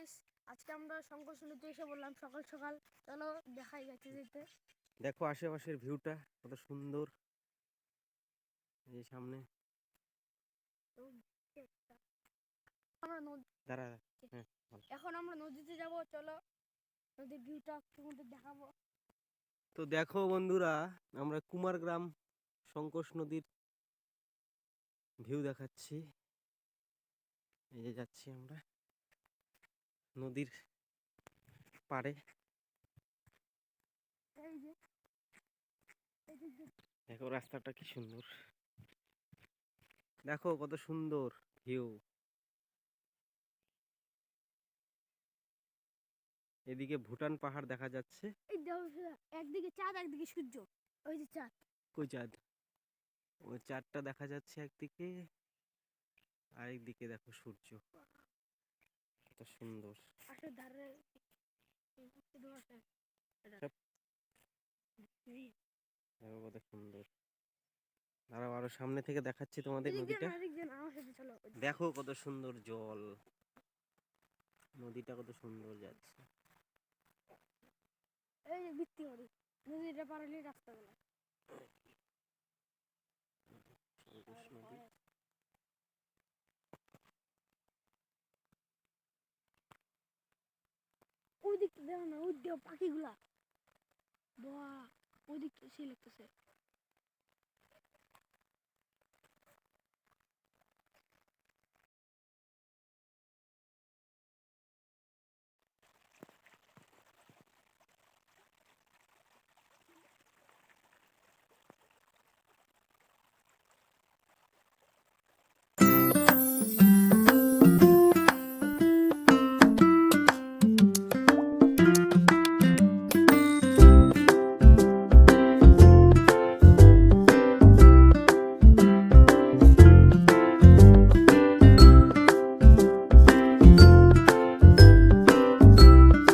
Guys, আজকে আমরা শঙ্কর নদীতে এসে বললাম সকাল সকাল। চলো দেখাই যাচ্ছে যেতে। দেখো আশেপাশের ভিউটা কত সুন্দর। এই সামনে তো আমরা নদী দাঁড়া। হ্যাঁ, বল। এখন আমরা নদীতে যাব। চলো নদীর ভিউটা তোমাদের দেখাবো। তো দেখো বন্ধুরা, আমরা কুমারগ্রাম শঙ্কর নদীর ভিউ দেখাচ্ছি। এই যে যাচ্ছি আমরা নদীর পাড়ে। এই যে দেখো রাস্তাটা কি সুন্দর, দেখো কত সুন্দর ভিউ। এদিকে ভুটান পাহাড় দেখা যাচ্ছে। এই দেখো, একদিকে চাঁদ একদিকে সূর্য। ওই যে চাঁদ। কই চাঁদ? ওই চাঁদটা দেখা যাচ্ছে একদিকে, আরেকদিকে দেখো সূর্য। কত সুন্দর। পাশের ধারে সব দেখো কত সুন্দর। দাঁড়াও, আরো সামনে থেকে দেখাচ্ছি তোমাদের নদীটা। আমার সাথে চলো। দেখো কত সুন্দর জল, নদীটা কত সুন্দর যাচ্ছে। এই যে বৃত্তি করি নদীটা পার হলে রাস্তাগুলো। নদী। ওই দিকটা দেখো না, ওই দেখো পাখিগুলা। বাহ, ওই দিকটা সে লাগতেছে।